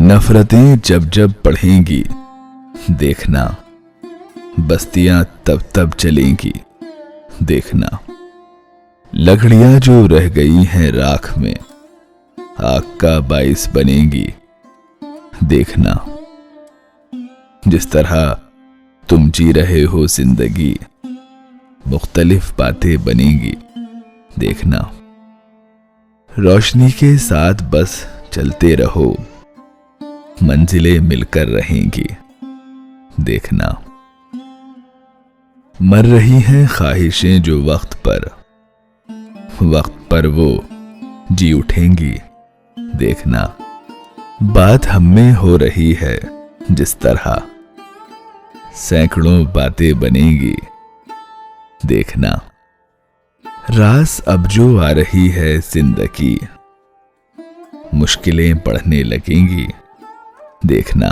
नफरतें जब जब बढ़ेंगी देखना, बस्तियां तब तब चलेंगी देखना। लकड़ियां जो रह गई हैं राख में आग का बाइस बनेंगी देखना। जिस तरह तुम जी रहे हो जिंदगी मुख्तलिफ बातें बनेंगी देखना। रोशनी के साथ बस चलते रहो, मंजिलें मिलकर रहेंगी देखना। मर रही हैं ख्वाहिशें जो वक्त पर वो जी उठेंगी देखना। बात हम में हो रही है जिस तरह सैकड़ों बातें बनेंगी देखना। रास अब जो आ रही है जिंदगी मुश्किलें बढ़ने लगेंगी देखना।